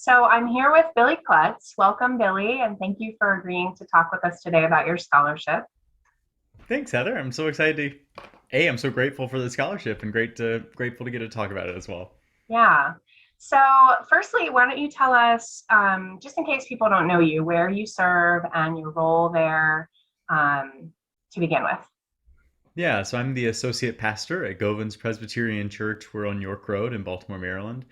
So I'm here with Billy Klutz. Welcome, Billy, and thank you for agreeing to talk with us today about your scholarship. Thanks, Heather. I'm so excited I'm so grateful for the scholarship and grateful to get to talk about it as well. Yeah. So, firstly, why don't you tell us, just in case people don't know you, where you serve and your role there to begin with? Yeah, so I'm the associate pastor at Govans Presbyterian Church. We're on York Road in Baltimore, Maryland.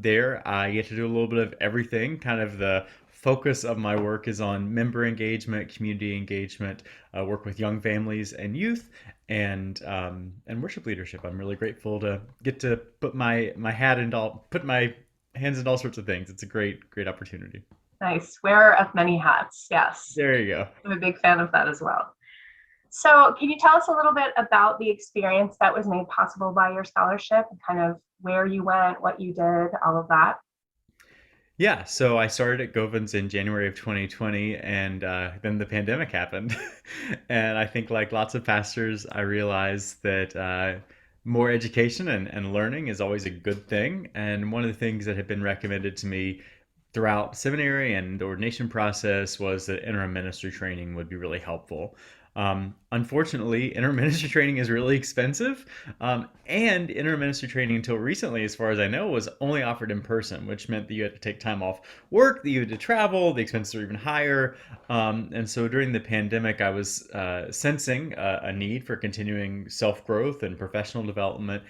There, I get to do a little bit of everything. Kind of the focus of my work is on member engagement, community engagement, work with young families and youth, and worship leadership. I'm really grateful to get to put my hands in all sorts of things. It's a great opportunity. Nice. Wearer of many hats. Yes. There you go. I'm a big fan of that as well. So, can you tell us a little bit about the experience that was made possible by your scholarship and kind of where you went, what you did, all of that? Yeah, so I started at Govans in January of 2020, and then the pandemic happened. And I think, like lots of pastors, I realized that more education and learning is always a good thing. And one of the things that had been recommended to me throughout seminary and the ordination process was that interim ministry training would be really helpful. Unfortunately, interim ministry training is really expensive, and interim ministry training until recently, as far as I know, was only offered in person, which meant that you had to take time off work, that you had to travel, the expenses were even higher. And so during the pandemic, I was sensing a need for continuing self growth and professional development,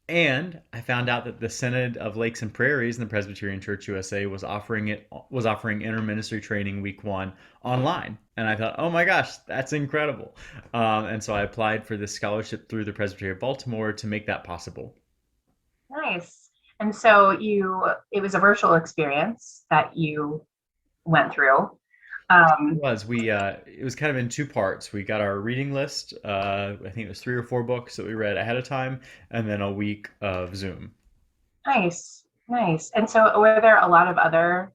and I found out that the Synod of Lakes and Prairies in the Presbyterian Church USA was offering interministry training week 1 online, and I thought, oh my gosh, that's incredible. And so I applied for this scholarship through the Presbytery of Baltimore to make that possible. Nice. And so it was a virtual experience that you went through. It Um, was we it was kind of in two parts. We got our reading list. I think it was 3 or 4 books that we read ahead of time, and then a week of Zoom. nice, nice. And so were there a lot of other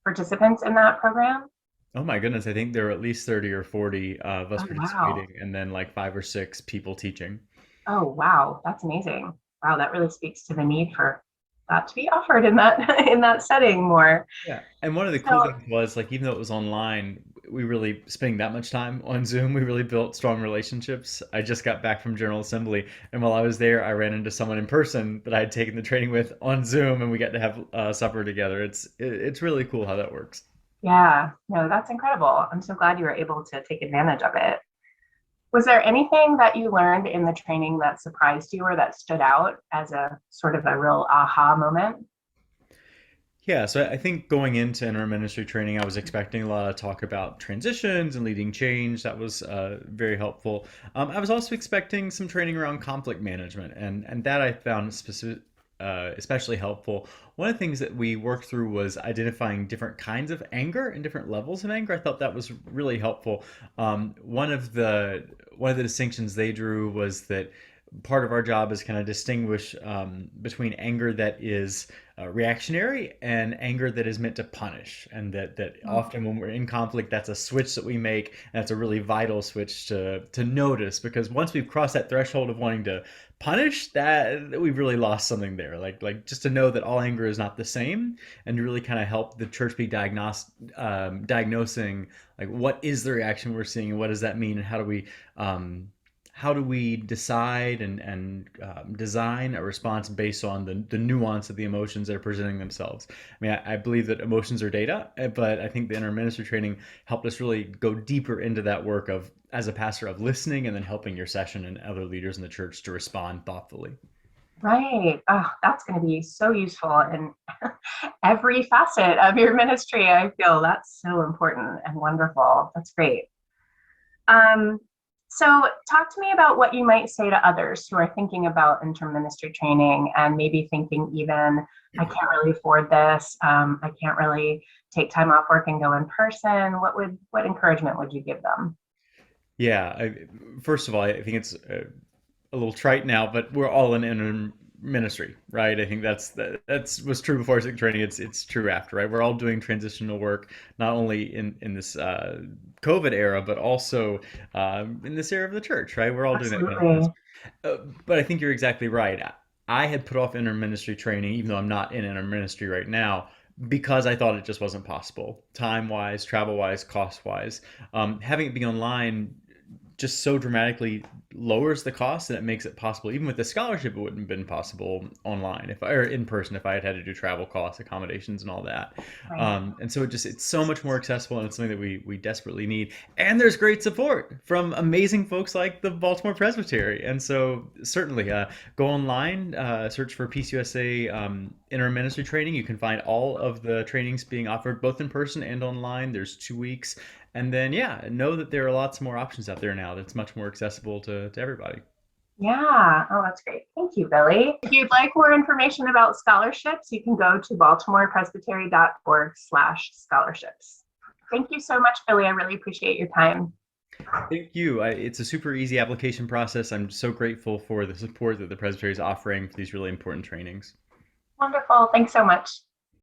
participants in that program? Oh my goodness, I think there were at least 30 or 40 of us Oh, wow. participating, and then like 5 or 6 people teaching. Oh, wow. That's amazing. Wow, that really speaks to the need for that to be offered in that in that setting more. Yeah. And one of the cool So, things was, like, even though it was online, we really spending that much time on Zoom, we really built strong relationships. I just got back from General Assembly, and while I was there, I ran into someone in person that I had taken the training with on Zoom, and we got to have supper together. It's really cool how that works. yeah, no, that's incredible. I'm so glad you were able to take advantage of it. Was there anything that you learned in the training that surprised you or that stood out as a sort of a real aha moment? Yeah, so I think going into interim ministry training, I was expecting a lot of talk about transitions and leading change. That was very helpful. I was also expecting some training around conflict management, and that I found especially helpful. One of the things that we worked through was identifying different kinds of anger and different levels of anger. I thought that was really helpful. One of the distinctions they drew was that part of our job is kind of distinguish between anger that is reactionary and anger that is meant to punish, and that often when we're in conflict, that's a switch that we make, and that's a really vital switch to notice, because once we've crossed that threshold of wanting to punish, that we've really lost something there. Like just to know that all anger is not the same, and to really kind of help the church be diagnosing, like, what is the reaction we're seeing, and what does that mean, and how do we decide and design a response based on the nuance of the emotions that are presenting themselves? I mean, I believe that emotions are data, but I think the inner ministry training helped us really go deeper into that work of, as a pastor, of listening and then helping your session and other leaders in the church to respond thoughtfully. Right. Oh, that's going to be so useful in every facet of your ministry. I feel that's so important and wonderful. That's great. Um, so, talk to me about what you might say to others who are thinking about interministry training and maybe thinking, even, I can't really afford this. I can't really take time off work and go in person. What encouragement would you give them? Yeah, first of all, I think it's a little trite now, but we're all in ministry, right? I think that's was true before Civic training. It's true after, right? We're all doing transitional work, not only in this COVID era, but also in this era of the church, right? We're all doing that kind of Absolutely. ministry. But I think you're exactly right. I had put off inner ministry training, even though I'm not in inner ministry right now, because I thought it just wasn't possible, time wise, travel wise, cost wise. Having it be online just so dramatically lowers the cost, and it makes it possible. Even with the scholarship, it wouldn't have been possible online if I, or in person, if I had had to do travel costs, accommodations, and all that. Right. And so it's so much more accessible, and it's something that we desperately need. And there's great support from amazing folks like the Baltimore Presbytery. And so certainly go online, search for PCUSA interim ministry training. You can find all of the trainings being offered both in person and online. There's 2 weeks. And then, yeah, know that there are lots more options out there now that's much more accessible to everybody. Yeah. Oh, that's great. Thank you, Billy. If you'd like more information about scholarships, you can go to baltimorepresbytery.org/scholarships. Thank you so much, Billy. I really appreciate your time. Thank you. It's a super easy application process. I'm so grateful for the support that the Presbytery is offering for these really important trainings. Wonderful. Thanks so much.